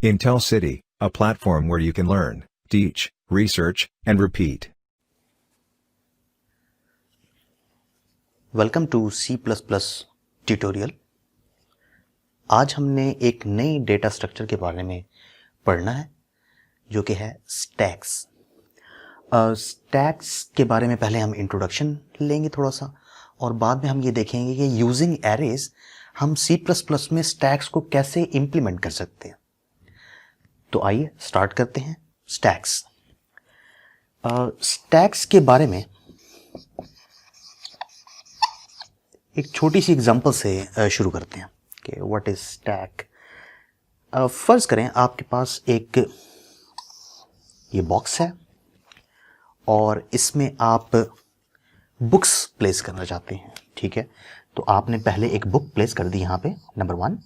Intel City, a platform where you can learn, teach, research, and repeat. Welcome to C++ tutorial. आज हमने एक नई data structure के बारे में पढ़ना है जो कि है स्टैक्स। स्टैक्स के बारे में पहले हम इंट्रोडक्शन लेंगे थोड़ा सा, और बाद में हम ये देखेंगे कि यूजिंग एरेज हम C++ में स्टैक्स को कैसे इम्प्लीमेंट कर सकते हैं। तो आइए स्टार्ट करते हैं। स्टैक्स के बारे में एक छोटी सी एग्जांपल से शुरू करते हैं कि व्हाट इज स्टैक। फर्ज करें आपके पास एक ये बॉक्स है और इसमें आप बुक्स प्लेस करना चाहते हैं। ठीक है, तो आपने पहले एक बुक प्लेस कर दी यहाँ पे, नंबर 1।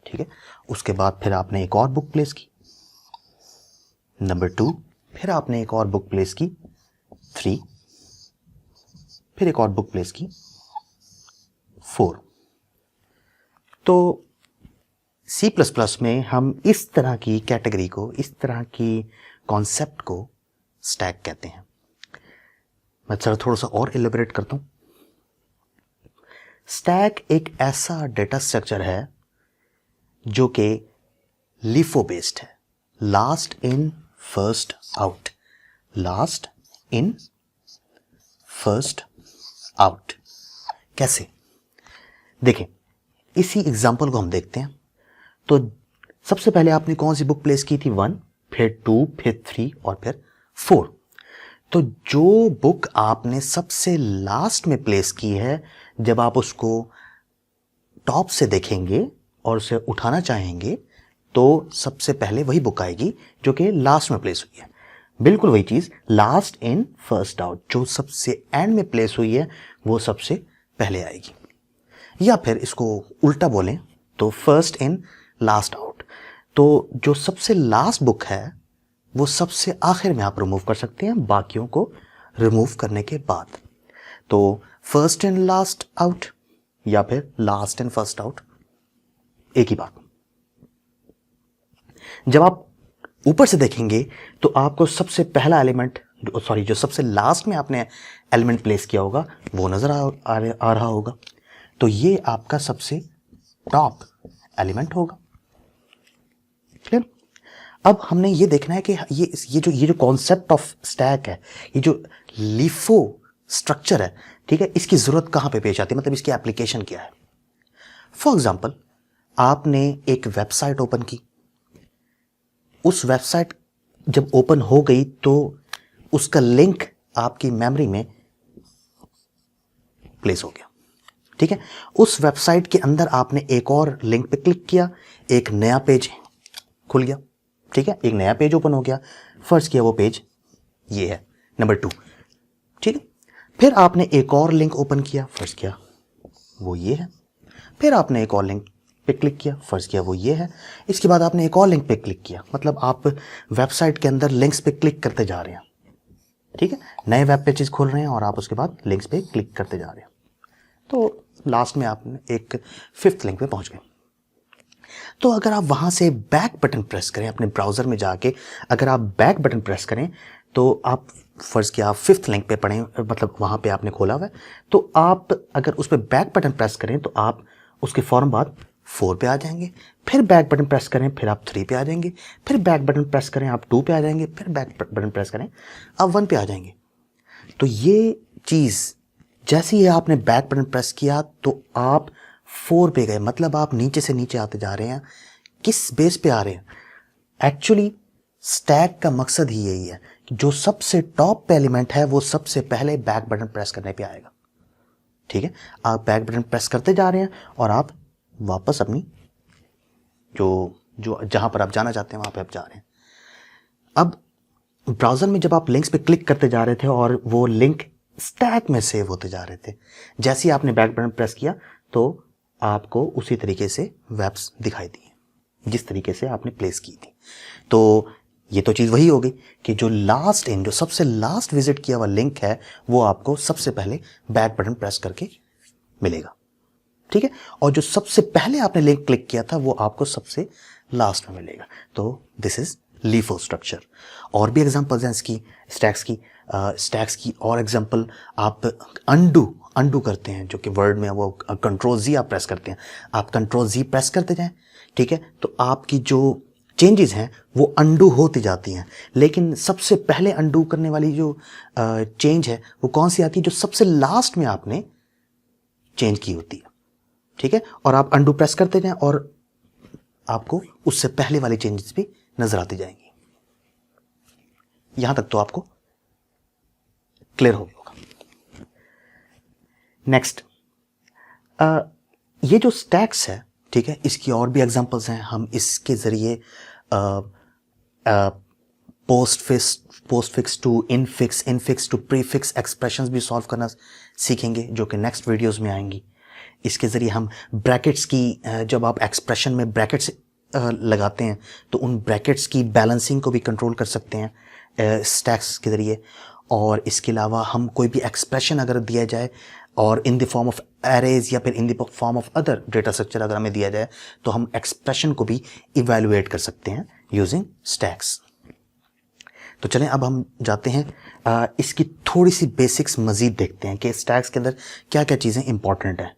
ठीक है, उसके बाद फिर आपने एक और बुक प्लेस की, नंबर 2। फिर आपने एक और बुक प्लेस की, 3। फिर एक और बुक प्लेस की, 4। तो C++ में हम इस तरह की कैटेगरी को, इस तरह की कॉन्सेप्ट को स्टैक कहते हैं। मैं जरा थोड़ा सा और एलिबरेट करता हूं। स्टैक एक ऐसा डेटा स्ट्रक्चर है जो कि LIFO बेस्ड है, last in first out. Last in first out कैसे? देखें, इसी एग्जांपल को हम देखते हैं। तो सबसे पहले आपने कौन सी बुक प्लेस की थी? 1, फिर 2, फिर 3 और फिर 4। तो जो बुक आपने सबसे लास्ट में प्लेस की है, जब आप उसको टॉप से देखेंगे और उसे उठाना चाहेंगे तो सबसे पहले वही बुक आएगी जो कि लास्ट में प्लेस हुई है। बिल्कुल वही चीज, लास्ट इन फर्स्ट आउट, जो सबसे एंड में प्लेस हुई है वो सबसे पहले आएगी। या फिर इसको उल्टा बोलें तो फर्स्ट इन लास्ट आउट। तो जो सबसे लास्ट बुक है वो सबसे आखिर में आप रिमूव कर सकते हैं, बाकियों को रिमूव करने के बाद। तो फर्स्ट इन लास्ट आउट या फिर लास्ट इन फर्स्ट आउट, एक ही बात। जब आप ऊपर से देखेंगे तो आपको सबसे पहला एलिमेंट, जो सबसे लास्ट में आपने एलिमेंट प्लेस किया होगा वो नजर आ रहा होगा। तो ये आपका सबसे टॉप एलिमेंट होगा। क्लियर? अब हमने ये देखना है कि ये जो कॉन्सेप्ट ऑफ स्टैक है, ये जो LIFO स्ट्रक्चर है, ठीक है, इसकी जरूरत कहां पे पेश आती है, मतलब इसकी एप्लीकेशन क्या है। फॉर एग्जांपल, आपने एक वेबसाइट ओपन की। उस वेबसाइट जब ओपन हो गई तो उसका लिंक आपकी मेमोरी में प्लेस हो गया। ठीक है, उस वेबसाइट के अंदर आपने एक और लिंक पे क्लिक किया, एक नया पेज खुल गया। ठीक है, एक नया पेज ओपन हो गया। फर्स्ट किया वो पेज ये है, नंबर 2। ठीक है, फिर आपने एक और लिंक ओपन किया, फर्स्ट किया वो ये है। फिर आपने एक और लिंक पे क्लिक किया, फर्स्ट किया वो ये है। इसके बाद आपने एक और लिंक पे क्लिक किया, मतलब आप वेबसाइट के अंदर लिंक्स पे क्लिक करते जा रहे हैं। ठीक है, नए वेब पेजेस खोल रहे हैं और आप उसके बाद लिंक्स पे क्लिक करते जा रहे हैं। तो लास्ट में आपने एक 5th लिंक पे पहुंच गए। तो अगर आप वहां से बैक बटन प्रेस करें, अपने ब्राउजर में जाके अगर आप बैक बटन प्रेस करें तो आप फर्ज किया आप 5th लिंक पे पढ़ें, मतलब वहां पे आपने खोला हुआ है, तो आप अगर उस पर बैक बटन प्रेस करें तो आप उसके फौरन बाद 4 पे आ जाएंगे। फिर बैक बटन प्रेस करें, फिर आप 3 पे आ जाएंगे। फिर बैक बटन प्रेस करें, आप 2 पे आ जाएंगे। फिर बैक बटन प्रेस करें, आप 1 पे आ जाएंगे। तो ये चीज जैसे ही आपने बैक बटन प्रेस किया तो आप 4 पे गए, मतलब आप नीचे से नीचे आते जा रहे हैं। किस बेस पे आ रहे हैं? एक्चुअली स्टैक का मकसद ही यही है कि जो सबसे टॉप पे एलिमेंट है वो सबसे पहले बैक बटन प्रेस करने पे आएगा। ठीक है, आप बैक बटन प्रेस करते जा रहे हैं और आप वापस अपनी जो जहां पर आप जाना चाहते हैं वहां पे आप जा रहे हैं। अब ब्राउजर में जब आप लिंक्स पे क्लिक करते जा रहे थे और वो लिंक स्टैक में सेव होते जा रहे थे, जैसे ही आपने बैक बटन प्रेस किया तो आपको उसी तरीके से वेब्स दिखाई दी जिस तरीके से आपने प्लेस की थी। तो ये तो चीज़ वही हो गई कि जो सबसे लास्ट विजिट किया हुआ लिंक है वो आपको सबसे पहले बैक बटन प्रेस करके मिलेगा। ठीक है, और जो सबसे पहले आपने लिंक क्लिक किया था वो आपको सबसे लास्ट में मिलेगा। तो दिस इज लीफो स्ट्रक्चर। और भी एग्जांपल्स हैं इसकी, स्टैक्स की और एग्जांपल आप अंडू करते हैं, जो कि वर्ड में वो कंट्रोल जी आप प्रेस करते हैं, आप कंट्रोल जी प्रेस करते जाएं, ठीक है, तो आपकी जो चेंजेस हैं वो अंडू होती जाती हैं। लेकिन सबसे पहले अंडू करने वाली जो चेंज है वो कौन सी आती है, जो सबसे लास्ट में आपने चेंज की होती है, ठीक है। और आप अंडू प्रेस करते जाएं और आपको उससे पहले वाली चेंजेस भी नजर आती जाएंगी। यहां तक तो आपको क्लियर हो गया होगा। नेक्स्ट, ये जो स्टैक्स है, ठीक है, इसकी और भी एग्जांपल्स हैं। हम इसके जरिए postfix to infix to prefix expressions भी सॉल्व करना सीखेंगे, जो कि नेक्स्ट वीडियोस में आएंगी। इसके ज़रिए हम ब्रैकेट्स की, जब आप एक्सप्रेशन में ब्रैकेट्स लगाते हैं तो उन ब्रैकेट्स की बैलेंसिंग को भी कंट्रोल कर सकते हैं स्टैक्स के ज़रिए। और इसके अलावा हम कोई भी एक्सप्रेशन अगर दिया जाए और in the form of arrays या फिर in the form of other data structure अगर हमें दिया जाए तो हम एक्सप्रेशन को भी इवैल्यूएट कर सकते हैं यूजिंग स्टैक्स। तो चलें अब हम जाते हैं इसकी थोड़ी सी बेसिक्स मज़ीद देखते हैं कि स्टैक्स के अंदर क्या क्या चीज़ें इंपॉर्टेंट हैं।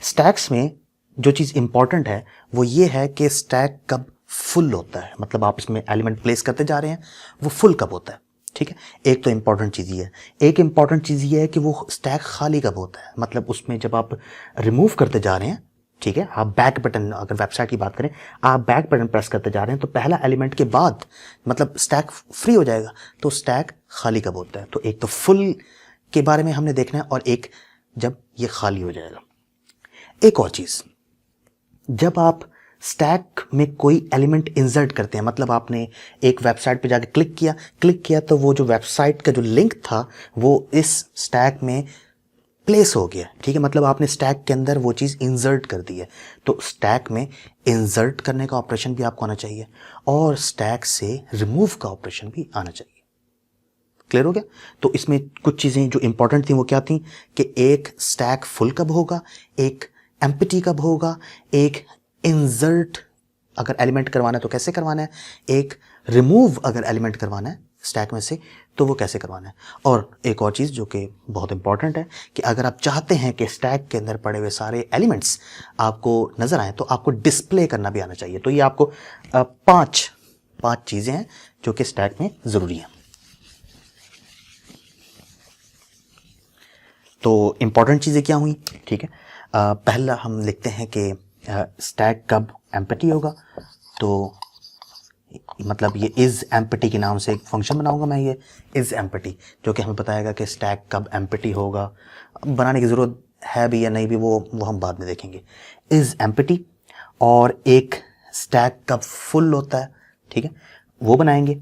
स्टैक्स में जो चीज़ इंपॉर्टेंट है वो ये है कि स्टैक कब फुल होता है, मतलब आप इसमें एलिमेंट प्लेस करते जा रहे हैं, वो फुल कब होता है, ठीक है। एक तो इंपॉर्टेंट चीज़ ये है। एक इंपॉर्टेंट चीज़ ये है कि वो स्टैक खाली कब होता है, मतलब उसमें जब आप रिमूव करते जा रहे हैं, ठीक है, आप बैक बटन, अगर वेबसाइट की बात करें, आप बैक बटन प्रेस करते जा रहे हैं तो पहला एलिमेंट के बाद मतलब स्टैक फ्री हो जाएगा, तो स्टैक खाली कब होता है। तो एक तो फुल के बारे में हमने देखना है और एक जब ये खाली हो जाएगा। एक और चीज़, जब आप स्टैक में कोई एलिमेंट इंसर्ट करते हैं, मतलब आपने एक वेबसाइट पे जाके क्लिक किया तो वो जो वेबसाइट का जो लिंक था वो इस स्टैक में प्लेस हो गया, ठीक है, मतलब आपने स्टैक के अंदर वो चीज़ इंसर्ट कर दी है। तो स्टैक में इंसर्ट करने का ऑपरेशन भी आपको आना चाहिए और स्टैक से रिमूव का ऑपरेशन भी आना चाहिए। क्लियर हो गया। तो इसमें कुछ चीज़ें जो इंपॉर्टेंट थी वो क्या थी कि एक स्टैक फुल कब होगा, एक एम्प्टी कब होगा, एक इंसर्ट अगर एलिमेंट करवाना है तो कैसे करवाना है, एक रिमूव अगर एलिमेंट करवाना है स्टैक में से तो वो कैसे करवाना है। और एक और चीज़ जो कि बहुत इंपॉर्टेंट है कि अगर आप चाहते हैं कि स्टैक के अंदर पड़े हुए सारे एलिमेंट्स आपको नज़र आए तो आपको डिस्प्ले करना भी आना चाहिए। तो ये आपको पांच चीज़ें हैं जो कि स्टैक में ज़रूरी हैं। तो इंपॉर्टेंट चीज़ें क्या हुई, ठीक है। पहला हम लिखते हैं कि स्टैक कब एम्प्टी होगा, तो मतलब ये इज़ एम्प्टी के नाम से एक फंक्शन बनाऊंगा मैं, ये इज़ एम्प्टी, जो कि हमें बताएगा कि स्टैक कब एम्प्टी होगा। बनाने की ज़रूरत है भी या नहीं भी वो हम बाद में देखेंगे। इज़ एम्प्टी, और एक स्टैक कब फुल होता है, ठीक है, वो बनाएंगे।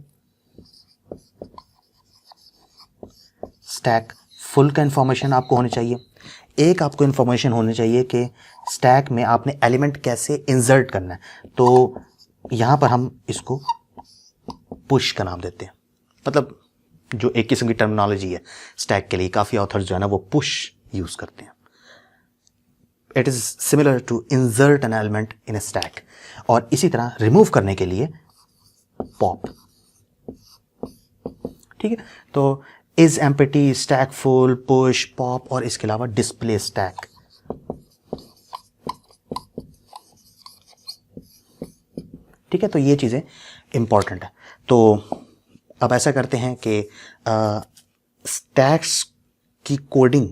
स्टैक फुल का इंफॉर्मेशन आपको होनी चाहिए। एक आपको इंफॉर्मेशन होनी चाहिए कि स्टैक में आपने एलिमेंट कैसे इंसर्ट करना है, तो यहाँ पर हम इसको पुश का नाम देते हैं, मतलब जो एक किस्म की टर्मिनोलॉजी है स्टैक के लिए। काफ़ी ऑथर्स जो है ना वो पुश यूज़ करते हैं। It is similar to insert an element in a stack. और इसी तरह रिमूव करने के लिए पॉप, ठीक है। तो is empty, stack full, push, pop और इसके अलावा डिस्प्ले स्टैक। ठीक है, तो ये चीज़ें इंपॉर्टेंट है। तो अब ऐसा करते हैं कि स्टैक्स की कोडिंग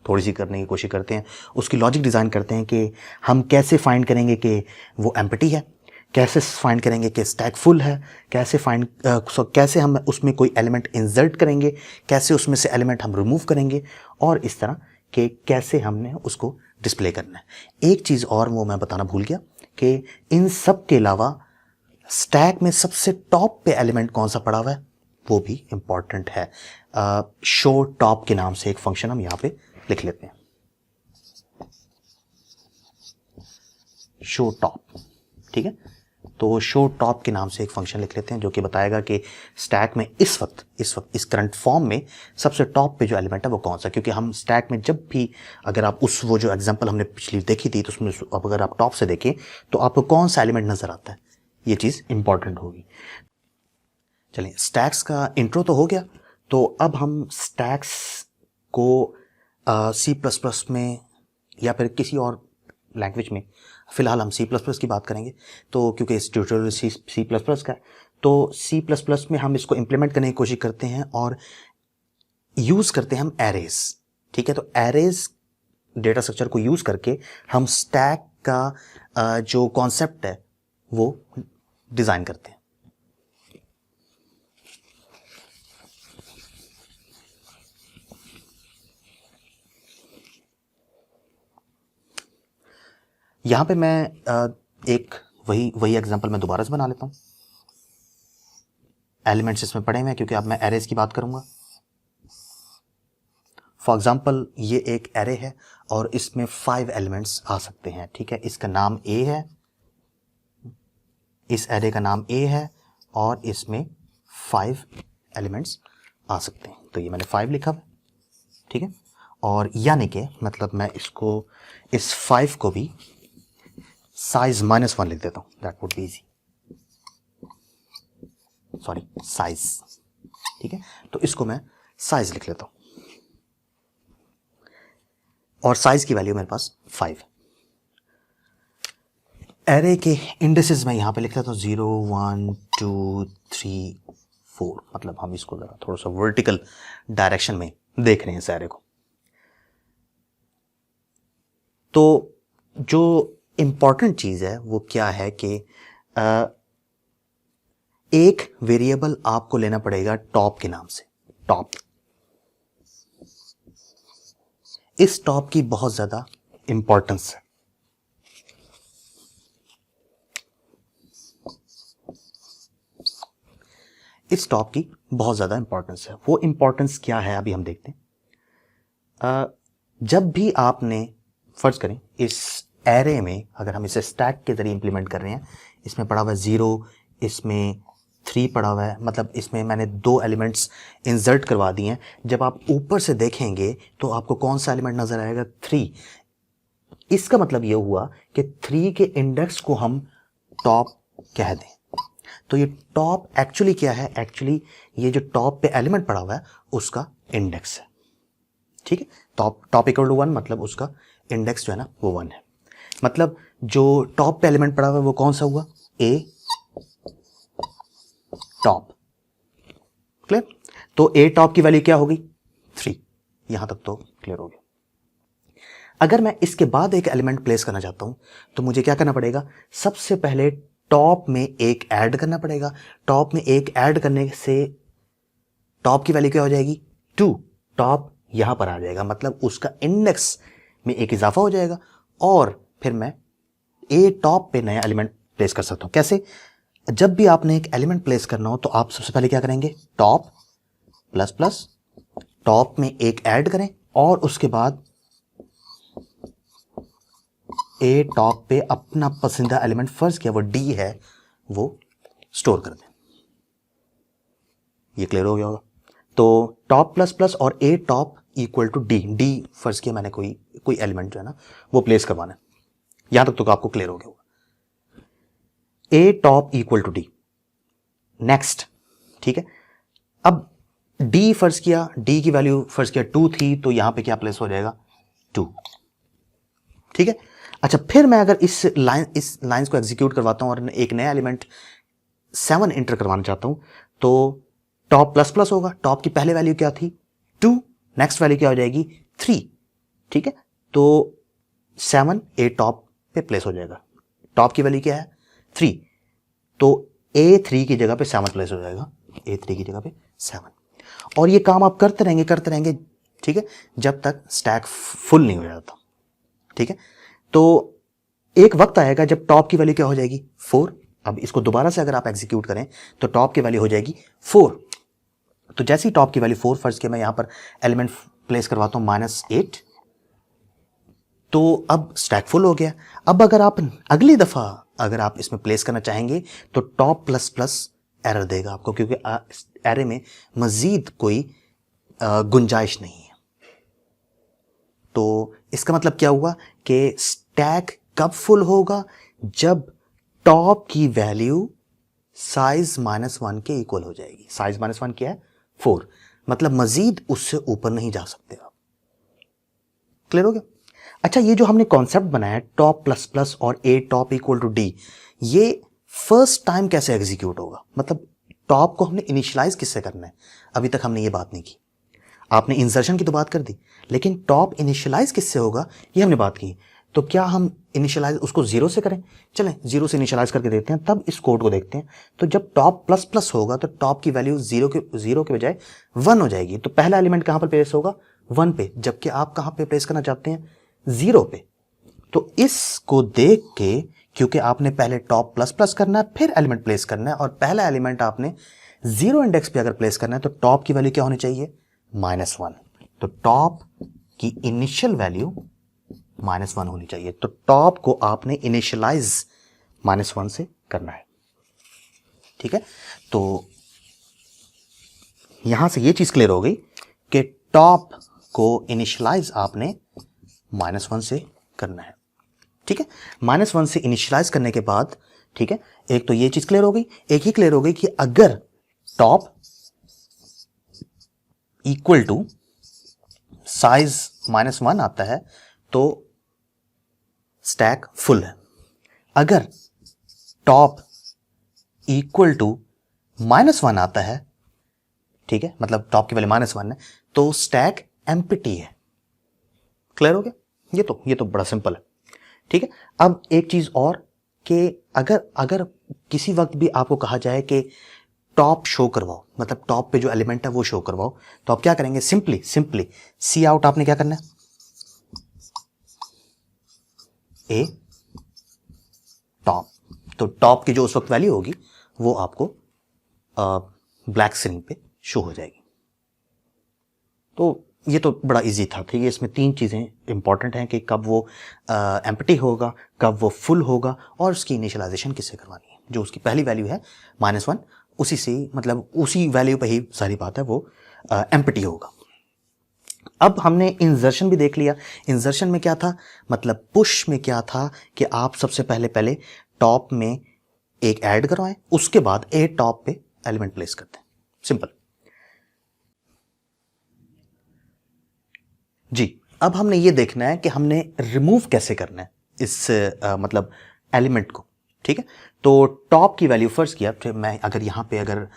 थोड़ी सी करने की कोशिश करते हैं, उसकी लॉजिक डिज़ाइन करते हैं कि हम कैसे फाइंड करेंगे कि वो एम्प्टी है, कैसे फाइंड करेंगे कि स्टैक फुल है, कैसे हम उसमें कोई एलिमेंट इंसर्ट करेंगे, कैसे उसमें से एलिमेंट हम रिमूव करेंगे, और इस तरह के कैसे हमने उसको डिस्प्ले करना है। एक चीज़ और वो मैं बताना भूल गया कि इन सब के अलावा स्टैक में सबसे टॉप पे एलिमेंट कौन सा पड़ा हुआ है वो भी इंपॉर्टेंट है। शो टॉप के नाम से एक फंक्शन हम यहाँ पे लिख लेते हैं, शो टॉप, ठीक है। तो शो टॉप के नाम से एक फंक्शन लिख लेते हैं जो कि बताएगा कि स्टैक में इस वक्त इस करंट फॉर्म में सबसे टॉप पे जो एलिमेंट है वो कौन सा। क्योंकि हम स्टैक में जब भी, अगर आप वो जो एग्जांपल हमने पिछली देखी थी तो उसमें अब अगर आप टॉप से देखें तो आपको कौन सा एलिमेंट नजर आता है, ये चीज़ इंपॉर्टेंट होगी। चलिए, स्टैक्स का इंट्रो तो हो गया, तो अब हम स्टैक्स को C++ में या फिर किसी और लैंग्वेज में, फिलहाल हम C++ की बात करेंगे, तो क्योंकि इस ट्यूटोरियल C++ का है, तो C++ में हम इसको इम्प्लीमेंट करने की कोशिश करते हैं और यूज़ करते हैं हम एरेज। ठीक है, तो एरेज डेटा स्ट्रक्चर को यूज़ करके हम स्टैक का जो कॉन्सेप्ट है वो डिज़ाइन करते हैं। यहां पे मैं एक वही एग्जांपल मैं दोबारा से बना लेता हूं। एलिमेंट्स इसमें पड़े हुए हैं क्योंकि अब मैं एरेज की बात करूंगा। फॉर एग्जांपल, ये एक एरे है और इसमें 5 एलिमेंट्स आ सकते हैं। ठीक है, इसका नाम A है, इस एरे का नाम A है और इसमें 5 एलिमेंट्स आ सकते हैं। तो ये मैंने 5 लिखा है। ठीक है, और यानी कि मतलब मैं इसको इस 5 को भी साइज -1 लिख देता हूं, that would be easy. Sorry, size. ठीक है, तो इसको मैं साइज लिख लेता हूं और साइज की वैल्यू मेरे पास 5। एरे के इंडेसेस में यहां पे लिख लेता हूं 0 1 2 3 4, मतलब हम इसको जरा थोड़ा सा वर्टिकल डायरेक्शन में देख रहे हैं इस एरे को। तो जो इंपॉर्टेंट चीज है वो क्या है कि एक वेरिएबल आपको लेना पड़ेगा टॉप के नाम से। टॉप, इस टॉप की बहुत ज्यादा इंपॉर्टेंस है। इस टॉप की बहुत ज्यादा इंपॉर्टेंस है। वो इंपॉर्टेंस क्या है अभी हम देखते हैं। जब भी आपने, फर्ज करें इस एरे में अगर हम इसे स्टैक के जरिए इंप्लीमेंट कर रहे हैं, इसमें पड़ा हुआ है 0, इसमें 3 पड़ा हुआ है, मतलब इसमें मैंने 2 एलिमेंट्स इंसर्ट करवा दिए हैं। जब आप ऊपर से देखेंगे तो आपको कौन सा एलिमेंट नजर आएगा? 3। इसका मतलब यह हुआ कि 3 के इंडेक्स को हम टॉप कह दें। तो ये टॉप एक्चुअली क्या है? एक्चुअली ये जो टॉप पे एलिमेंट पड़ा हुआ है उसका इंडेक्स है। ठीक है, टॉप इक्वल टू 1 मतलब उसका इंडेक्स जो है ना वो 1 है। मतलब जो टॉप पे एलिमेंट पड़ा हुआ है वो कौन सा हुआ? A top. क्लियर? तो A टॉप की वैल्यू क्या होगी? 3। यहां तक तो क्लियर हो गया। अगर मैं इसके बाद एक एलिमेंट प्लेस करना चाहता हूं तो मुझे क्या करना पड़ेगा? सबसे पहले टॉप में एक ऐड करना पड़ेगा। टॉप में एक ऐड करने से टॉप की वैल्यू क्या हो जाएगी? 2। टॉप यहां पर आ जाएगा, मतलब उसका इंडेक्स में एक इजाफा हो जाएगा और फिर मैं A टॉप पे नया एलिमेंट प्लेस कर सकता हूं। कैसे? जब भी आपने एक एलिमेंट प्लेस करना हो तो आप सबसे पहले क्या करेंगे? टॉप प्लस प्लस टॉप में एक ऐड करें और उसके बाद A टॉप पे अपना पसंदीदा एलिमेंट, फर्ज किया वो D है, वो स्टोर कर दें। ये क्लियर हो गया होगा। तो टॉप प्लस प्लस और A top equal to D फर्ज किया मैंने कोई एलिमेंट जो है ना वो प्लेस करवाना है। यहां तक तो आपको क्लियर हो गया होगा। A top equal to D। Next, ठीक है, अब D फर्ज किया, D की वैल्यू फर्ज किया 2 थी, तो यहां पे क्या प्लेस हो जाएगा? 2। ठीक है, अच्छा, फिर मैं अगर इस लाइंस को एग्जीक्यूट करवाता हूं और एक नया एलिमेंट 7 इंटर करवाना चाहता हूं तो टॉप प्लस प्लस होगा। टॉप की पहले वैल्यू क्या थी? 2। नेक्स्ट वैल्यू क्या हो जाएगी? 3। ठीक है, तो 7 A टॉप पे प्लेस हो जाएगा। टॉप की वैल्यू क्या है? 3, तो A3 की जगह पे 7 प्लेस हो जाएगा। A3 की जगह पे 7। और ये काम आप करते रहेंगे, ठीक है, जब तक स्टैक फुल नहीं हो जाता। ठीक है, तो एक वक्त आएगा जब टॉप की वैल्यू क्या हो जाएगी? 4। अब इसको दोबारा से अगर आप एग्जीक्यूट करें तो टॉप की वैल्यू हो जाएगी 4। तो जैसे ही टॉप की वैल्यू 4 फर्ज के मैं यहां पर एलिमेंट प्लेस करवाता हूं -8, तो अब स्टैक फुल हो गया। अब अगर आप अगली दफा अगर आप इसमें प्लेस करना चाहेंगे तो टॉप प्लस प्लस एरर देगा आपको, क्योंकि एरे में मजीद कोई गुंजाइश नहीं है। तो इसका मतलब क्या हुआ कि स्टैक कब फुल होगा? जब टॉप की वैल्यू साइज -1 के इक्वल हो जाएगी। साइज -1 क्या है? 4, मतलब मजीद उससे ऊपर नहीं जा सकते आप। क्लियर हो गया? अच्छा, ये जो हमने कॉन्सेप्ट बनाया टॉप प्लस प्लस और ए टॉप इक्वल टू डी, ये फर्स्ट टाइम कैसे एग्जीक्यूट होगा? मतलब टॉप को हमने इनिशियलाइज किससे करना है? अभी तक हमने ये बात नहीं की। आपने इंसर्शन की तो बात कर दी, लेकिन टॉप इनिशियलाइज किससे होगा ये हमने बात की। तो क्या हम इनिशियलाइज उसको 0 से करें? चलें 0 से इनिशियलाइज करके देखते हैं, तब इस कोड को देखते हैं। तो जब टॉप प्लस प्लस होगा तो टॉप की वैल्यू 0 के बजाय 1 हो जाएगी। तो पहला एलिमेंट कहां पर प्लेस होगा? 1 पे, जबकि आप कहां पे प्लेस करना चाहते हैं? 0 पे। तो इसको देख के, क्योंकि आपने पहले टॉप प्लस प्लस करना है, फिर एलिमेंट प्लेस करना है, और पहला एलिमेंट आपने 0 इंडेक्स पे अगर प्लेस करना है, तो टॉप की वैल्यू क्या होनी चाहिए? -1। तो टॉप की इनिशियल वैल्यू -1 होनी चाहिए। तो टॉप को आपने इनिशियलाइज -1 से करना है। ठीक है, तो यहां से ये चीज क्लियर हो गई कि टॉप को इनिशियलाइज आपने -1 से करना है। ठीक है, -1 से इनिशियलाइज करने के बाद, ठीक है, एक तो ये चीज क्लियर हो गई। एक ही क्लियर हो गई कि अगर टॉप इक्वल टू साइज -1 आता है तो स्टैक फुल है। अगर टॉप इक्वल टू -1 आता है, ठीक है, मतलब टॉप की वैल्यू -1 है, तो स्टैक एम्प्टी है। क्लियर हो गया? ये तो बड़ा सिंपल है। ठीक है, अब एक चीज और कि अगर किसी वक्त भी आपको कहा जाए कि टॉप शो करवाओ, मतलब टॉप पे जो एलिमेंट है वो शो करवाओ, तो आप क्या करेंगे? सिंपली सी आउट आपने क्या करना है? ए टॉप। तो टॉप की जो उस वक्त वैल्यू होगी वो आपको ब्लैक स्क्रीन पे शो हो जाएगी। तो ये तो बड़ा इजी था। ठीक है, इसमें 3 चीज़ें इंपॉर्टेंट हैं कि कब वो एम्प्टी होगा, कब वो फुल होगा, और उसकी इनिशियलाइजेशन किससे करवानी है। जो उसकी पहली वैल्यू है -1, उसी से, मतलब उसी वैल्यू पे ही सारी बात है, वो एम्प्टी होगा। अब हमने इंसर्शन भी देख लिया। इंसर्शन में क्या था? मतलब पुश में क्या था कि आप सबसे पहले टॉप में एक ऐड करवाएं, उसके बाद ए टॉप पे एलिमेंट प्लेस करते हैं। सिंपल जी। अब हमने ये देखना है कि हमने रिमूव कैसे करना है इस मतलब एलिमेंट को। ठीक है, तो टॉप की वैल्यू फर्स्ट किया, फिर मैं अगर यहां पे अगर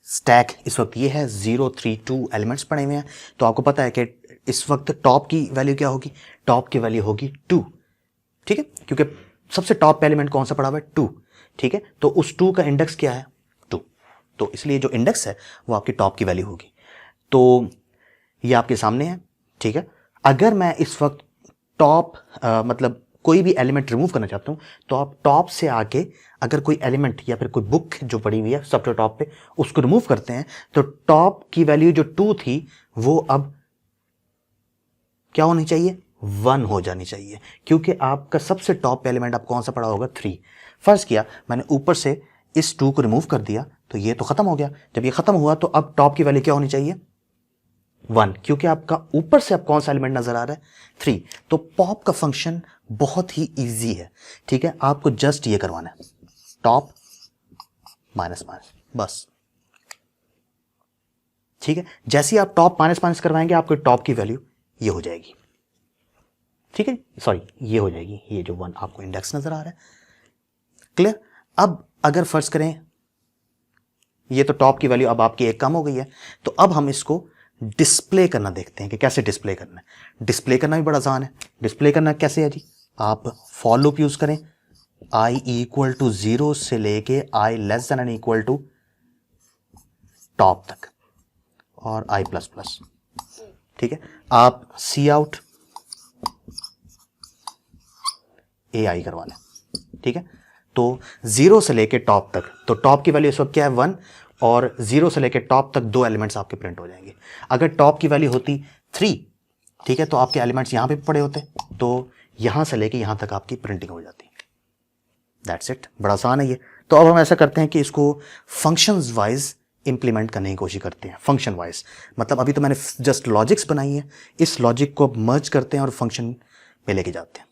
स्टैक इस वक्त ये है 0 3 2 एलिमेंट्स पड़े हुए हैं, तो आपको पता है कि इस वक्त टॉप की वैल्यू क्या होगी? टॉप की वैल्यू होगी 2। ठीक है, क्योंकि सबसे टॉप एलिमेंट कौन सा पड़ा हुआ है? 2। ठीक है, तो उस 2 का इंडेक्स क्या है? 2। तो इसलिए जो इंडेक्स है वो आपकी टॉप की वैल्यू होगी। तो ये आपके सामने है। ठीक है, अगर मैं इस वक्त टॉप मतलब कोई भी एलिमेंट रिमूव करना चाहता हूं, तो आप टॉप से आके अगर कोई एलिमेंट या फिर कोई बुक जो पड़ी हुई है सबसे टॉप पे, उसको रिमूव करते हैं, तो टॉप की वैल्यू जो 2 थी वो अब क्या होनी चाहिए? 1 हो जानी चाहिए, क्योंकि आपका सबसे टॉप एलिमेंट अब कौन सा पड़ा होगा? 3। फर्स्ट किया मैंने ऊपर से इस 2 को रिमूव कर दिया, तो ये तो खत्म हो गया। जब ये खत्म हुआ तो अब टॉप की वैल्यू क्या होनी चाहिए? 1, क्योंकि आपका ऊपर से अब कौन सा एलिमेंट नजर आ रहा है? 3। तो पॉप का फंक्शन बहुत ही इजी है। ठीक है, आपको जस्ट ये करवाना है, टॉप -, बस। ठीक है, जैसे ही आप टॉप -, करवाएंगे आपको टॉप की वैल्यू ये हो जाएगी। ठीक है, सॉरी, ये हो जाएगी, ये जो 1 आपको इंडेक्स नजर आ रहा है। क्लियर? अब अगर फर्ज करें ये तो टॉप की वैल्यू अब आपकी एक कम हो गई है, तो अब हम इसको डिस्प्ले करना देखते हैं कि कैसे डिस्प्ले करना है। डिस्प्ले करना भी बड़ा आसान है। डिस्प्ले करना कैसे है जी? आप फॉर लूप यूज करें, i इक्वल टू 0 से लेके i less than and equal to top तक, और i प्लस प्लस। ठीक है, आप सी आउट ai करवा लें। ठीक है, तो 0 से लेके टॉप तक, तो टॉप की वैल्यू इस वक्त क्या है? 1, और 0 से लेकर टॉप तक 2 एलिमेंट्स आपके प्रिंट हो जाएंगे। अगर टॉप की वैल्यू होती 3, ठीक है, तो आपके एलिमेंट्स यहां पे पड़े होते, तो यहां से लेकर यहां तक आपकी प्रिंटिंग हो जाती। दैट्स इट, बड़ा आसान है ये। तो अब हम ऐसा करते हैं कि इसको फंक्शंस वाइज इंप्लीमेंट करने की कोशिश करते हैं। फंक्शन वाइज मतलब अभी तो मैंने जस्ट लॉजिक्स बनाई है, इस लॉजिक को मर्ज करते हैं और फंक्शन पे लेके जाते हैं।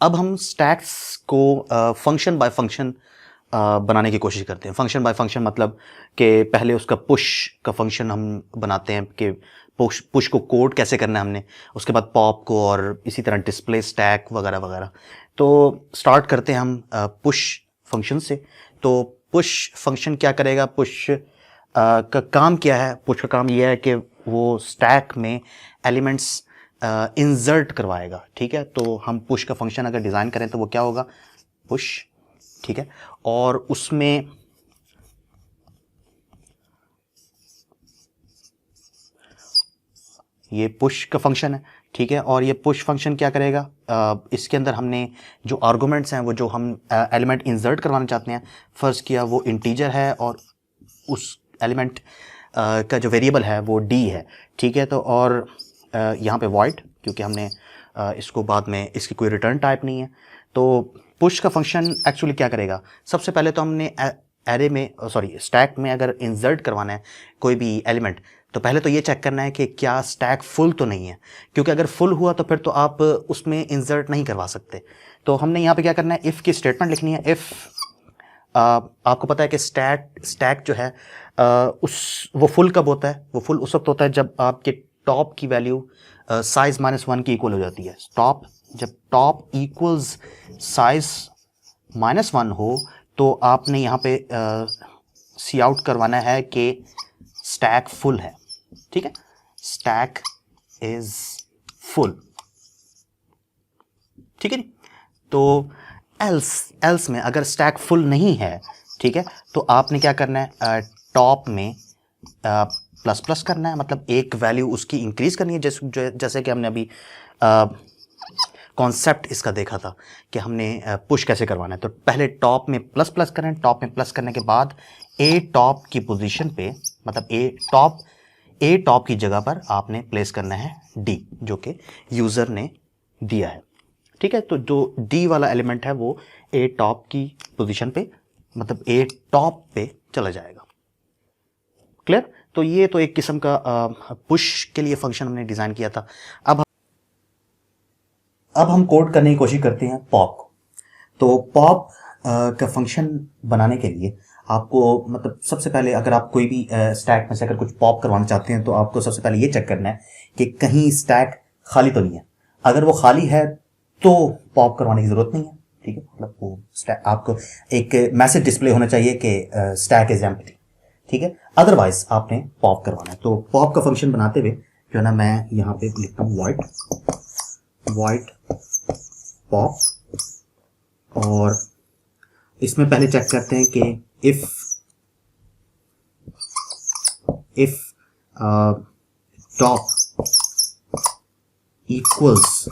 अब हम स्टैक्स को फंक्शन बाय फंक्शन बनाने की कोशिश करते हैं। फंक्शन बाय फंक्शन मतलब कि पहले उसका पुश का फंक्शन हम बनाते हैं कि पुश को कोड कैसे करना है हमने, उसके बाद पॉप को, और इसी तरह डिस्प्ले स्टैक वगैरह वगैरह। तो स्टार्ट करते हैं हम पुश फंक्शन से। तो पुश फंक्शन क्या करेगा, पुश का काम क्या है? पुश का काम यह है कि वो स्टैक में एलिमेंट्स इंसर्ट करवाएगा। ठीक है, तो हम पुश का फंक्शन अगर डिज़ाइन करें तो वो क्या होगा, पुश। ठीक है, और उसमें ये पुश का फंक्शन है। ठीक है, और ये पुश फंक्शन क्या करेगा, इसके अंदर हमने जो आर्गुमेंट्स हैं, वो जो हम एलिमेंट इंसर्ट करवाना चाहते हैं, फर्स्ट किया वो इंटीजर है और उस एलिमेंट का जो वेरिएबल है वो डी है। ठीक है, तो और यहाँ पे वॉइड, क्योंकि हमने इसको बाद में, इसकी कोई रिटर्न टाइप नहीं है। तो पुश का फंक्शन एक्चुअली क्या करेगा, सबसे पहले तो हमने एरे में, सॉरी स्टैक में अगर इंसर्ट करवाना है कोई भी एलिमेंट, तो पहले तो ये चेक करना है कि क्या स्टैक फुल तो नहीं है, क्योंकि अगर फुल हुआ तो फिर तो आप उसमें इंसर्ट नहीं करवा सकते। तो हमने यहाँ पे क्या करना है, इफ़ की स्टेटमेंट लिखनी है। इफ़ आपको पता है कि स्टैक जो है वो फुल कब होता है, वो फुल उस वक्त होता है जब आपके टॉप की वैल्यू साइज -1 की इक्वल हो जाती है। जब टॉप इक्वल्स साइज -1 हो तो आपने यहाँ पे सी आउट करवाना है कि स्टैक फुल है। ठीक है, स्टैक इज फुल। ठीक है, तो एल्स में अगर स्टैक फुल नहीं है, ठीक है, तो आपने क्या करना है, टॉप में प्लस प्लस करना है, मतलब एक वैल्यू उसकी इंक्रीज करनी है। जैसे कि हमने अभी कॉन्सेप्ट इसका देखा था कि हमने पुश कैसे करवाना है। तो पहले टॉप में प्लस प्लस करें, टॉप में प्लस करने के बाद ए टॉप की पोजीशन पे, मतलब ए टॉप की जगह पर आपने प्लेस करना है डी, जो कि यूज़र ने दिया है। ठीक है, तो जो डी वाला एलिमेंट है वो ए टॉप की पोजीशन पे, मतलब ए टॉप पे चला जाएगा। क्लियर? तो ये तो एक किस्म का पुश के लिए फंक्शन हमने डिज़ाइन किया था। अब हम कोड करने की कोशिश करते हैं पॉप को। तो पॉप का फंक्शन बनाने के लिए आपको, मतलब सबसे पहले अगर आप कोई भी स्टैक में से अगर कुछ पॉप करवाना चाहते हैं तो आपको सबसे पहले ये चेक करना है कि कहीं स्टैक खाली तो नहीं है। अगर वो खाली है तो पॉप करवाने की ज़रूरत नहीं है। ठीक है, मतलब वो स्टैक, आपको एक मैसेज डिस्प्ले होना चाहिए कि स्टैक इज एम्प्टी। ठीक है, अदरवाइज आपने पॉप करवाना है। तो पॉप का फंक्शन बनाते हुए जो है ना, मैं यहाँ पे लिखता हूँ वॉइड पॉप, और इसमें पहले चेक करते हैं कि इफ टॉप इक्वल्स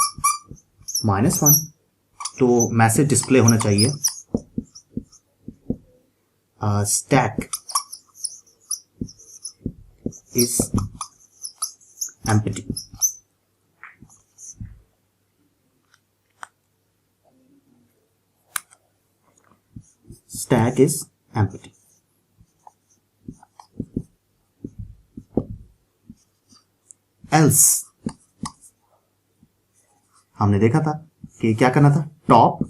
-1 तो मैसेज डिस्प्ले होना चाहिए stack is empty. Stack is empty. Else हमने देखा था कि क्या करना था, टॉप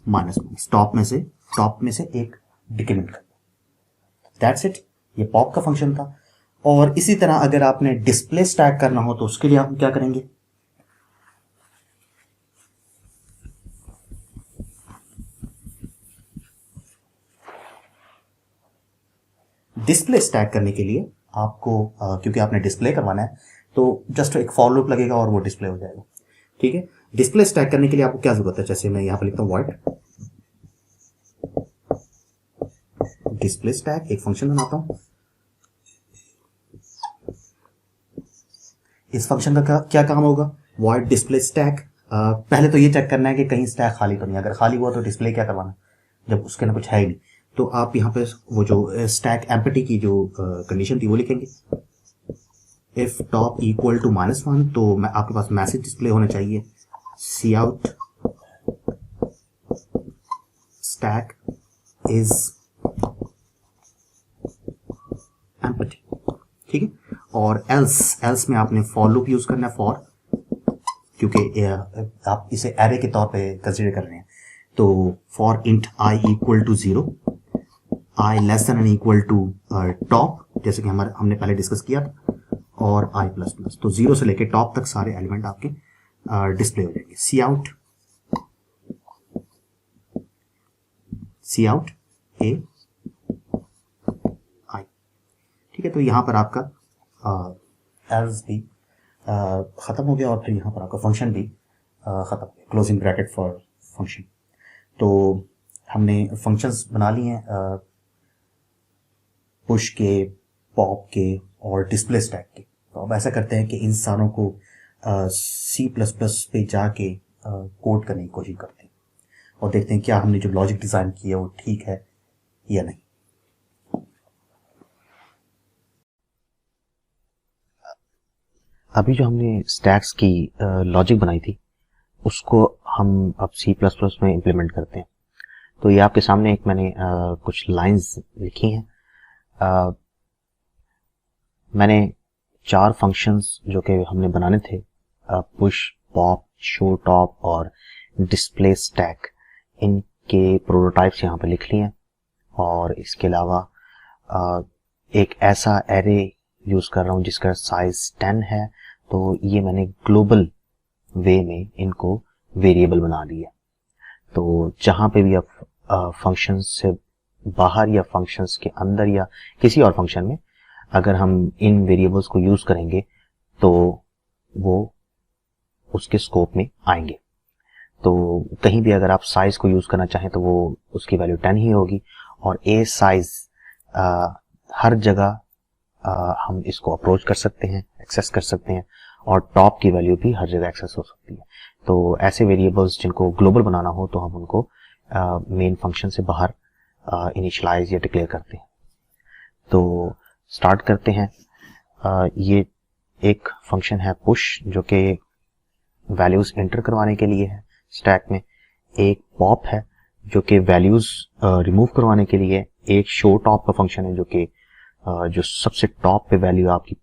-1, टॉप में से एक डिक्रीमेंट करना। दैट्स इट, ये पॉप का फंक्शन था। और इसी तरह अगर आपने डिस्प्ले स्टैक करना हो तो उसके लिए हम क्या करेंगे, डिस्प्ले स्टैक करने के लिए आपको क्योंकि आपने डिस्प्ले करवाना है तो जस्ट एक फॉर लूप लगेगा और वो डिस्प्ले हो जाएगा। ठीक है, डिस्प्ले स्टैक करने के लिए आपको क्या जरूरत है, जैसे मैं यहां पर लिखता हूं वॉइड डिस्प्ले स्टैक, एक फंक्शन बनाता हूं। इस फंक्शन का क्या काम होगा, वॉइड डिस्प्ले स्टैक। पहले तो ये चेक करना है कि कहीं स्टैक खाली तो नहीं, अगर खाली हुआ तो डिस्प्ले क्या करवाना, जब उसके अंदर कुछ है ही नहीं। तो आप यहाँ पे वो जो स्टैक एम्प्टी की जो कंडीशन थी वो लिखेंगे, इफ टॉप इक्वल टू -1 तो आपके पास मैसेज डिस्प्ले होना चाहिए सी आउट स्टैक इज एम्प्टी। ठीक है, और एल्स में आपने फॉर लूप यूज करना है, फॉर क्योंकि आप इसे एरे के तौर पे कंसिडर कर रहे हैं। तो for int i equal to 0, i less than equal to top, जैसे कि हमने पहले डिस्कस किया था, और i प्लस प्लस, तो 0 से लेके टॉप तक सारे एलिमेंट आपके डिस्प्ले हो जाएंगे। सी आउट ए आई, ठीक है। तो यहाँ पर आपका एल्स भी ख़त्म हो गया और फिर यहाँ पर आपका फंक्शन भी ख़त्म हो गया, क्लोजिंग ब्रैकेट फॉर फंक्शन। तो हमने फंक्शंस बना लिए हैं पुश के, पॉप के और डिस्प्ले स्टैक के। तो अब ऐसा करते हैं कि इन सारों को C++ पे जाके कोड करने की कोशिश करते हैं और देखते हैं क्या हमने जो लॉजिक डिज़ाइन किया वो ठीक है या नहीं। अभी जो हमने स्टैक्स की लॉजिक बनाई थी उसको हम अब C++ में इम्प्लीमेंट करते हैं। तो ये आपके सामने एक मैंने कुछ लाइंस लिखी हैं। मैंने 4 फंक्शंस जो कि हमने बनाने थे, पुश, पॉप, शो टॉप और डिस्प्ले स्टैक, इनके प्रोटोटाइप्स यहाँ पे लिख लिए हैं। और इसके अलावा एक ऐसा एरे यूज़ कर रहा हूँ जिसका साइज 10 है। तो ये मैंने ग्लोबल वे में इनको वेरिएबल बना दिया। तो जहाँ पे भी आप फंक्शन से बाहर या फंक्शंस के अंदर या किसी और फंक्शन में अगर हम इन वेरिएबल्स को यूज़ करेंगे तो वो उसके स्कोप में आएंगे। तो कहीं भी अगर आप साइज को यूज़ करना चाहें तो वो उसकी वैल्यू 10 ही होगी, और ए साइज हर जगह हम इसको अप्रोच कर सकते हैं, एक्सेस कर सकते हैं, और टॉप की वैल्यू भी हर जगह एक्सेस हो सकती है। तो ऐसे वेरिएबल्स जिनको ग्लोबल बनाना हो तो हम उनको मेन फंक्शन से बाहर इनिशियलाइज या डिक्लेयर करते हैं। तो स्टार्ट करते हैं। ये एक फंक्शन है पुश जो कि वैल्यूज एंटर करवाने के लिए है स्टैक में। एक पॉप है जो कि वैल्यूज रिमूव करवाने के लिए। एक शो टॉप का फंक्शन है जो कि जो सबसे टॉप पे वैल्यू आपकी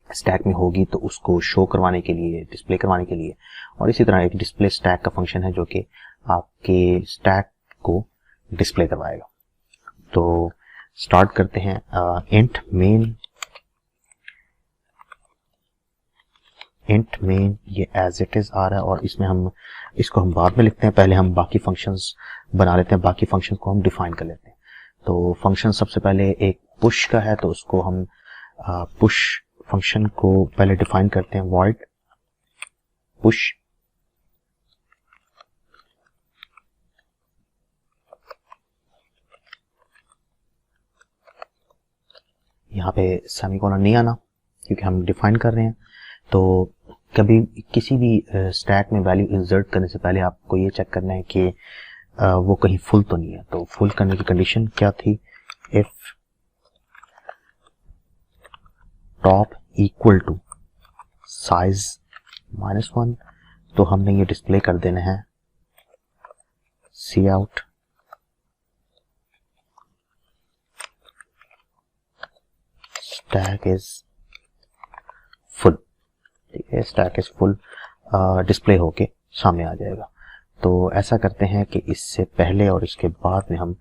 स्टैक में होगी तो उसको शो करवाने के लिए, डिस्प्ले करवाने के लिए। और इसी तरह एक डिस्प्ले स्टैक का फंक्शन है जो कि आपके स्टैक को डिस्प्ले करवाएगा। तो स्टार्ट करते हैं। इंट मेन ये एज इट इज आ रहा है और इसमें इसको हम बाद में लिखते हैं। पहले हम बाकी फंक्शंस बना लेते हैं, बाकी फंक्शंस को हम डिफाइन कर लेते हैं। तो फंक्शन सबसे पहले एक पुश का है, तो उसको हम पुश फंक्शन को पहले डिफाइन करते हैं। वॉइड पुश यहाँ पे सेमीकोलन नहीं आना क्योंकि हम डिफाइन कर रहे हैं। तो कभी किसी भी स्टैक में वैल्यू इंसर्ट करने से पहले आपको ये चेक करना है कि वो कहीं फुल तो नहीं है। तो फुल करने की कंडीशन क्या थी? If top equal to size -1, तो हमने ये डिस्प्ले कर देना है C out stack is full. ठीक है, स्टैक इज फुल डिस्प्ले होके सामने आ जाएगा। तो ऐसा करते हैं कि इससे पहले और इसके बाद में हम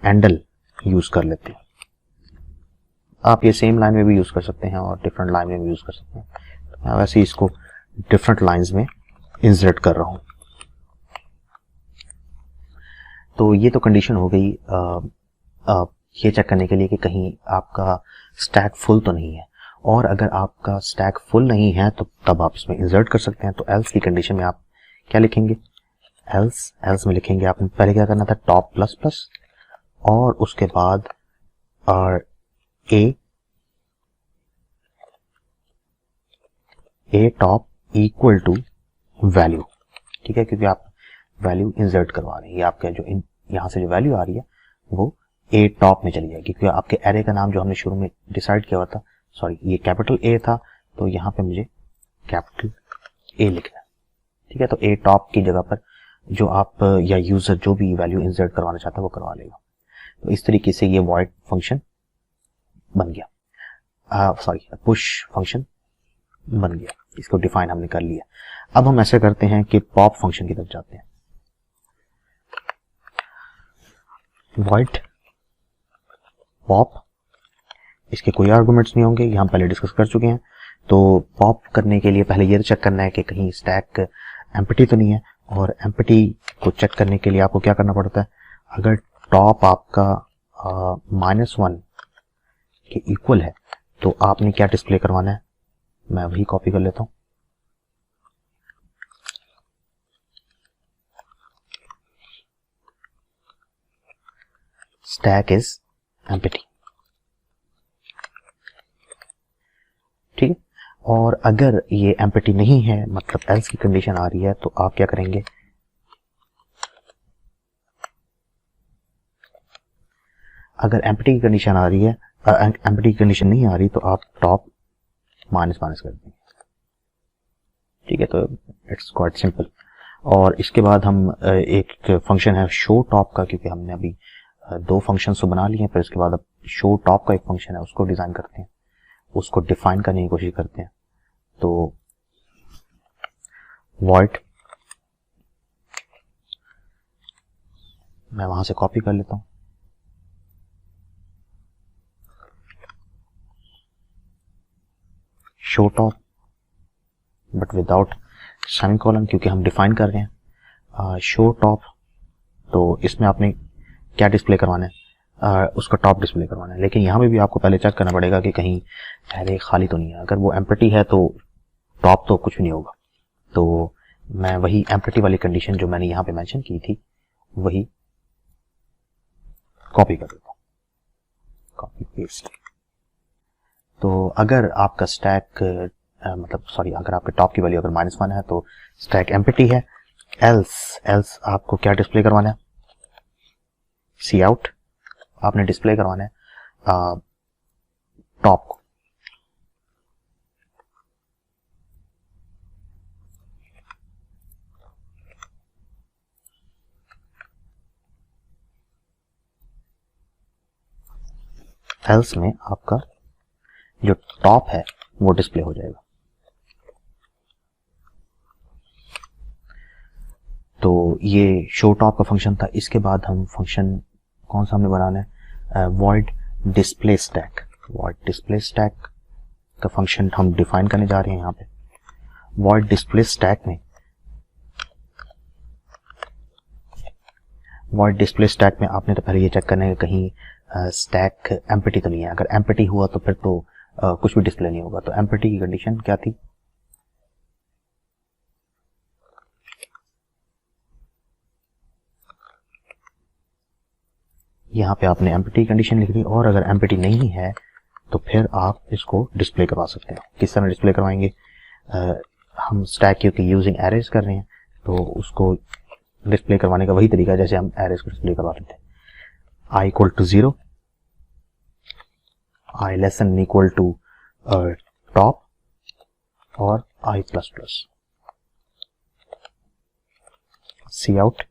एंडल यूज कर लेते हैं। आप ये सेम लाइन में भी यूज कर सकते हैं और डिफरेंट लाइन में भी यूज कर सकते हैं। तो मैं वैसे इसको डिफरेंट लाइंस में इंसर्ट कर रहा हूं। तो ये तो कंडीशन हो गई ये चेक करने के लिए कि कहीं आपका स्टैक फुल तो नहीं है। और अगर आपका स्टैक फुल नहीं है तो तब आप इसमें इंसर्ट कर सकते हैं। तो एल्स की कंडीशन में आप क्या लिखेंगे? एल्स में लिखेंगे आपने पहले क्या करना था, टॉप प्लस प्लस और उसके बाद ए टॉप इक्वल टू वैल्यू। ठीक है, क्योंकि आप वैल्यू इंसर्ट करवा रहे हैं। ये आपका जो यहाँ से जो वैल्यू आ रही है वो ए टॉप में चली जाएगी, क्योंकि आपके एरे का नाम जो हमने शुरू में डिसाइड किया हुआ था, सॉरी ये कैपिटल ए था, तो यहाँ पे मुझे कैपिटल ए लिखना है। ठीक है, तो ए टॉप की जगह पर जो आप या यूजर जो भी वैल्यू इंसर्ट करवाना चाहता है वो करवा लेगा। तो इस तरीके से ये वॉइड फंक्शन बन गया, सॉरी पुश फंक्शन बन गया, इसको डिफाइन हमने कर लिया। अब हम ऐसे करते हैं कि पॉप फंक्शन की तरफ जाते हैं। वॉइड पॉप, इसके कोई आर्गुमेंट्स नहीं होंगे, ये हम पहले डिस्कस कर चुके हैं। तो पॉप करने के लिए पहले ये चेक करना है कि कहीं स्टैक एम्प्टी तो नहीं है, और एम्प्टी को चेक करने के लिए आपको क्या करना पड़ता है, अगर टॉप आपका -1 के इक्वल है तो आपने क्या डिस्प्ले करवाना है, मैं वही कॉपी कर लेता हूं। स्टैक इज एम्प्टी, ठीक है। और अगर ये एम्प्टी नहीं है, मतलब एल्स की कंडीशन आ रही है, तो आप क्या करेंगे, अगर एम्प्टी की कंडीशन आ रही है, एम्प्टी की कंडीशन नहीं आ रही, तो आप टॉप माइनस कर देंगे, ठीक है। तो इट्स क्वाइट सिंपल। और इसके बाद हम एक फंक्शन है शो टॉप का, क्योंकि हमने अभी दो फंक्शंस तो बना लिए हैं, फिर इसके बाद अब शो टॉप का एक फंक्शन है, उसको डिजाइन करते हैं, उसको डिफाइन करने की कोशिश करते हैं। तो वॉइड, मैं वहां से कॉपी कर लेता हूं, show top but without semicolon, क्योंकि हम डिफाइन कर रहे हैं शो टॉप। तो इसमें आपने क्या डिस्प्ले करवाना है, उसका टॉप डिस्प्ले करवाना है। लेकिन यहाँ पे भी आपको पहले चेक करना पड़ेगा कि कहीं एरे खाली तो नहीं है। अगर वो एम्प्टी है तो टॉप तो कुछ भी नहीं होगा। तो मैं वही एम्प्टी वाली कंडीशन जो मैंने यहाँ पे मेंशन की थी वही कॉपी कर देता हूँ, कॉपी पेस्ट। तो अगर आपका स्टैक अगर आपके टॉप की वैल्यू अगर -1 है तो स्टैक एम्प्टी है। एल्स आपको क्या डिस्प्ले करवाना है, सी आउट आपने डिस्प्ले करवाना है टॉप को। एल्स में आपका जो टॉप है वो डिस्प्ले हो जाएगा। तो ये शो टॉप का फंक्शन था। इसके बाद हम फंक्शन कौन सा हमने बनाना है, void display stack. Void display stack का फंक्शन हम डिफाइन करने जा रहे हैं यहाँ पे। वॉइड डिस्प्ले स्टैक में आपने तो पहले ये चेक करना है कि कहीं स्टैक एम्प्टी तो नहीं है। अगर एम्प्टी हुआ तो फिर तो कुछ भी डिस्प्ले नहीं होगा। तो एम्प्टी की कंडीशन क्या थी, यहाँ पे आपने एम्प्टी कंडीशन लिख दी। और अगर एम्प्टी नहीं है तो फिर आप इसको डिस्प्ले करवा सकते हैं। किस तरह डिस्प्ले करवाएंगे, हम स्टैक क्योंकि यूजिंग एरेज कर रहे हैं तो उसको डिस्प्ले करवाने का वही तरीका है जैसे हम एरेज को डिस्प्ले करवाते थे। i equal to 0, i less than equal to top और i plus plus. C out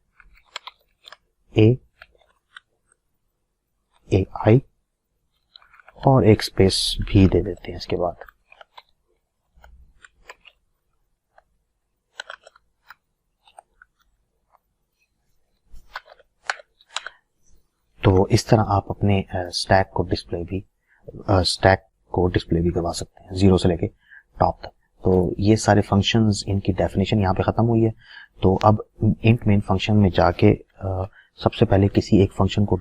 ai और एक स्पेस भी दे देते हैं इसके बाद। तो इस तरह आप अपने स्टैक को डिस्प्ले भी करवा सकते हैं 0 से लेके टॉप तक। तो ये सारे फंक्शंस, इनकी डेफिनेशन यहाँ पे खत्म हुई है। तो अब इंट मेन फंक्शन में जाके सबसे पहले किसी एक फंक्शन को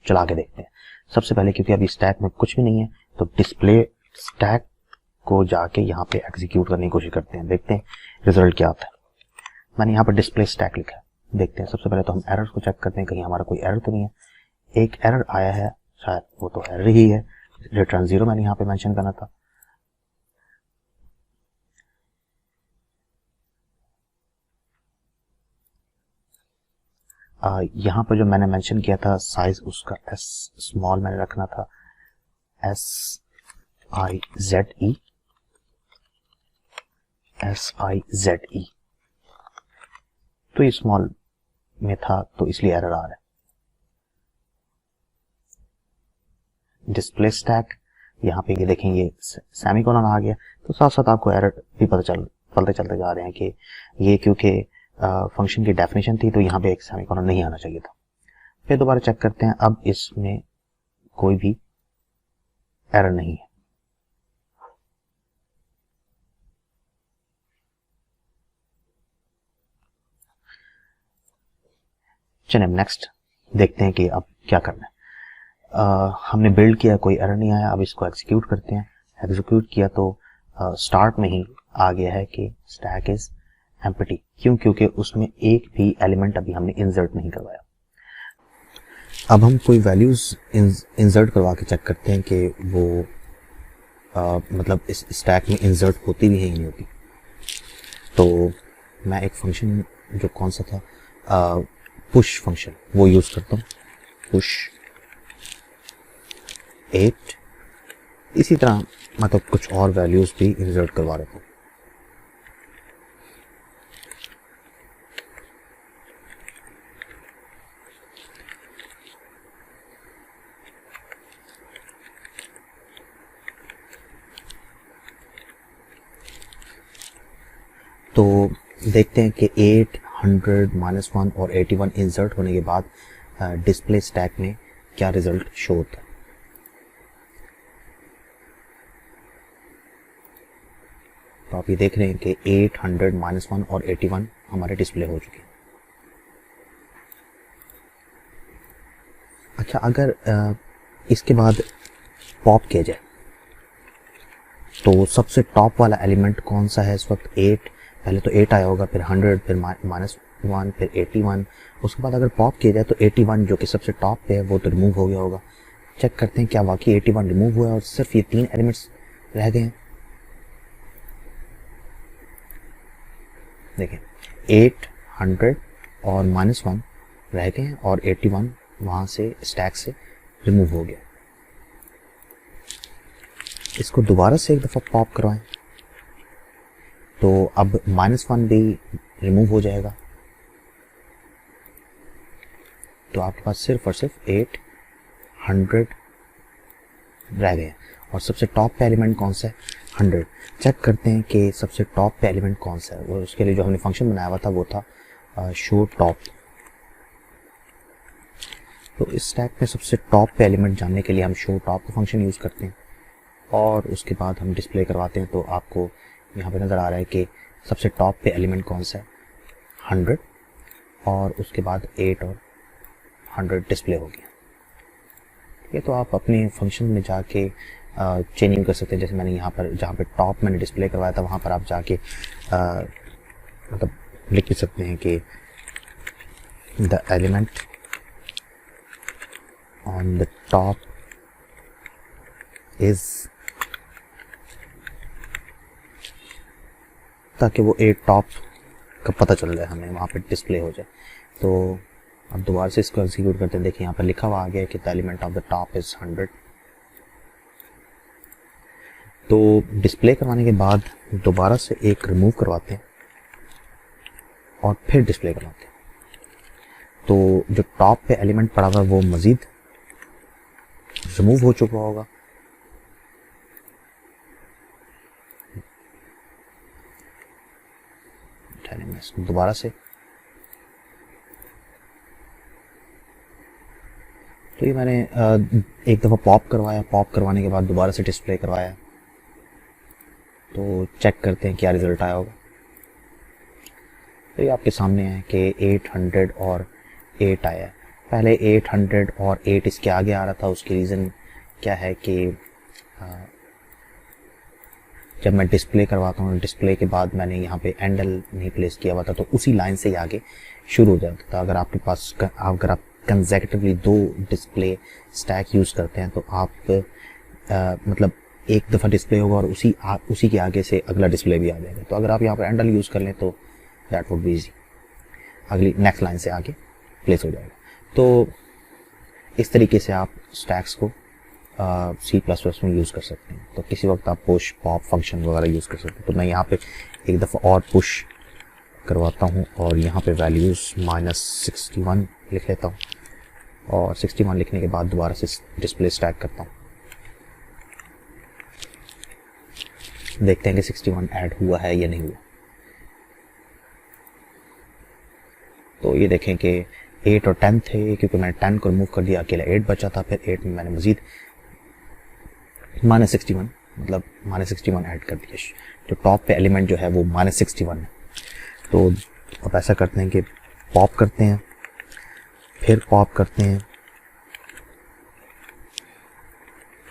चला के देखते हैं। सबसे पहले क्योंकि अभी स्टैक में कुछ भी नहीं है तो डिस्प्ले स्टैक को जाके यहाँ पे एग्जीक्यूट करने की कोशिश करते हैं, देखते हैं रिजल्ट क्या आता है। मैंने यहाँ पर डिस्प्ले स्टैक लिखा है, देखते हैं। सबसे पहले तो हम एरर्स को चेक करते हैं कहीं हमारा कोई एरर तो नहीं है। एक एरर आया है, शायद वो तो एरर ही है, रिटर्न 0 मैंने यहाँ पे मेंशन करना था। यहाँ पर जो मैंने मेंशन किया था साइज उसका एस स्मॉल मैंने रखना था, SIZE तो ये स्मॉल में था तो इसलिए एरर आ रहा है। डिस्प्ले स्टैक यहाँ पे ये देखें ये सेमीकोलन आ गया, तो साथ साथ आपको एरर भी पता चलते जा रहे हैं कि ये क्योंकि फंक्शन की डेफिनेशन थी तो यहाँ पे एक सेमीकोलन नहीं आना चाहिए था। फिर दोबारा चेक करते हैं, अब इसमें कोई भी एरर नहीं है। चलिए नेक्स्ट देखते हैं कि अब क्या करना है। हमने बिल्ड किया, कोई एरर नहीं आया, अब इसको एग्जीक्यूट करते हैं। एग्जीक्यूट किया तो स्टार्ट में ही आ गया है कि स्टैक इज एम्प्टी। क्यों? क्योंकि उसमें एक भी एलिमेंट अभी हमने इंसर्ट नहीं करवाया। अब हम कोई वैल्यूज इंसर्ट करवा के चेक करते हैं कि वो मतलब इस स्टैक में इंसर्ट होती भी है या नहीं होती। तो मैं एक फंक्शन जो कौन सा था, पुश फंक्शन, वो यूज करता हूँ, पुश 8। इसी तरह मतलब कुछ और वैल्यूज भी इंसर्ट करवा रहा हूँ। तो देखते हैं कि 800 -1 और 81 इंसर्ट होने के बाद डिस्प्ले स्टैक में क्या रिजल्ट शो होता है। तो आप ये देख रहे हैं कि 800 -1 और 81 हमारे डिस्प्ले हो चुके हैं। अच्छा, अगर इसके बाद पॉप किया जाए तो सबसे टॉप वाला एलिमेंट कौन सा है इस वक्त? 8। पहले तो 8 आया होगा, फिर 100, फिर -1, फिर 81। उसके बाद अगर पॉप किया जाए तो 81 जो कि सबसे टॉप पे है वो तो रिमूव हो गया होगा। चेक करते हैं क्या वाकई 81 रिमूव हुआ है और सिर्फ ये 3 एलिमेंट्स रह गए हैं। देखें 800 और -1 रह गए हैं और 81 वहां से स्टैक से रिमूव हो गया। इसको दोबारा से एक दफा पॉप करवाएं तो अब -1 भी रिमूव हो जाएगा। तो आपके पास सिर्फ और सिर्फ 800 रह गए। और सबसे टॉप पे एलिमेंट कौन सा है? 100। चेक करते हैं कि सबसे टॉप पे एलिमेंट कौन सा है। और उसके लिए जो हमने फंक्शन बनाया हुआ था वो था शो टॉप। तो इस स्टैक में सबसे टॉप पे एलिमेंट जानने के लिए हम शो टॉप का फंक्शन यूज करते हैं और उसके बाद हम डिस्प्ले करवाते हैं। तो आपको यहाँ पे नज़र आ रहा है कि सबसे टॉप पे एलिमेंट कौन सा है? 100 और उसके बाद 8 और 100 डिस्प्ले हो गया। ये तो आप अपने फंक्शन में जाके चेंजिंग कर सकते हैं। जैसे मैंने यहाँ पर जहाँ पे टॉप मैंने डिस्प्ले करवाया था वहाँ पर आप जाके मतलब लिख भी सकते हैं कि the element on the top is, ताकि वो 8 टॉप का पता चल जाए हमें, वहाँ पे डिस्प्ले हो जाए। तो अब दोबारा से इसको एग्जीक्यूट करते हैं। देखिए यहाँ पर लिखा हुआ आ गया कि the element of the top is 100। तो डिस्प्ले करवाने के बाद दोबारा से एक रिमूव करवाते हैं और फिर डिस्प्ले करवाते हैं। तो जो टॉप पे एलिमेंट पड़ा हुआ है वो मजीद रिमूव हो चुका होगा। दोबारा से तो ये मैंने एक दफ़ा पॉप करवाया, पॉप करवाने के बाद दोबारा से डिस्प्ले करवाया। तो चेक करते हैं क्या रिज़ल्ट आया होगा। तो ये आपके सामने है कि 800 और 8 आया है। पहले 800 और 8 इसके आगे आ रहा था। उसकी रीज़न क्या है कि जब मैं डिस्प्ले करवाता हूँ, डिस्प्ले के बाद मैंने यहाँ पे एंडल नहीं प्लेस किया हुआ था तो उसी लाइन से ही आगे शुरू हो जाता था। अगर आपके पास अगर आप कंसेक्टिवली 2 डिस्प्ले स्टैक यूज़ करते हैं तो आप मतलब एक दफ़ा डिस्प्ले होगा और उसी के आगे से अगला डिस्प्ले भी आ जाएगा। तो अगर आप यहाँ पर एंडल यूज़ कर लें तो दैट वुड बी ईजी, अगली नेक्स्ट लाइन से आगे प्लेस हो जाएगा। तो इस तरीके से आप स्टैक्स को C++ में यूज़ कर सकते हैं। तो किसी वक्त आप पुश पॉप फंक्शन वगैरह यूज़ कर सकते हैं। तो मैं यहाँ पे एक दफ़ा और पुश करवाता हूँ और यहाँ पे वैल्यूज़ -61 लिख लेता हूँ और 61 लिखने के बाद दोबारा से डिस्प्ले स्टैक करता हूँ। देखते हैं कि 61 ऐड हुआ है या नहीं हुआ। तो ये देखें कि 8 और 10 थे, क्योंकि मैंने 10 को रिमूव कर दिया, अकेला 8 बचा था। फिर 8 में मैंने मजीद -61 मतलब -61 ऐड कर दिया। जो टॉप पे एलिमेंट जो है वो -61 है। तो अब ऐसा करते हैं कि पॉप करते हैं, फिर पॉप करते हैं,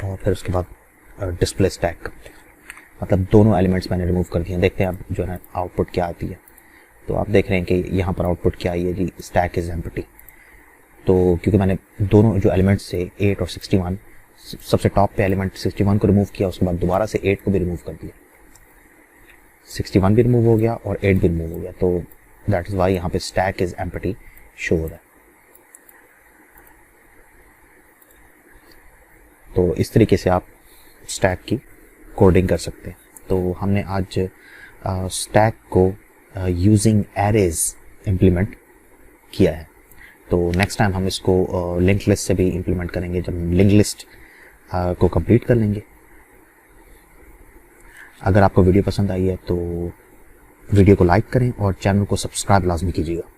और फिर उसके बाद डिस्प्ले स्टैक करते हैं। मतलब दोनों एलिमेंट्स मैंने रिमूव कर दिए। देखते हैं अब जो है आउटपुट क्या आती है। तो आप देख रहे हैं कि यहाँ पर आउटपुट क्या आई है जी, स्टैक इज एम्प्टी। तो क्योंकि मैंने दोनों जो एलिमेंट्स थे 8 और 61, सबसे टॉप पे एलिमेंट 61 को रिमूव किया, उसके बाद दोबारा से 8 को भी रिमूव कर दिया। 61 भी रिमूव हो गया और 8 भी रिमूव हो गया। तो दैट इज वाई यहाँ पे स्टैक इज एम्प्टी शो हो रहा है। तो इस तरीके से आप स्टैक की कोडिंग कर सकते हैं। तो हमने आज स्टैक को यूजिंग एरेज इम्प्लीमेंट किया है। तो नेक्स्ट टाइम हम इसको लिंक लिस्ट से भी इम्प्लीमेंट करेंगे, जब हम लिंक लिस्ट को कंप्लीट कर लेंगे। अगर आपको वीडियो पसंद आई है तो वीडियो को लाइक करें और चैनल को सब्सक्राइब लाजमी कीजिएगा।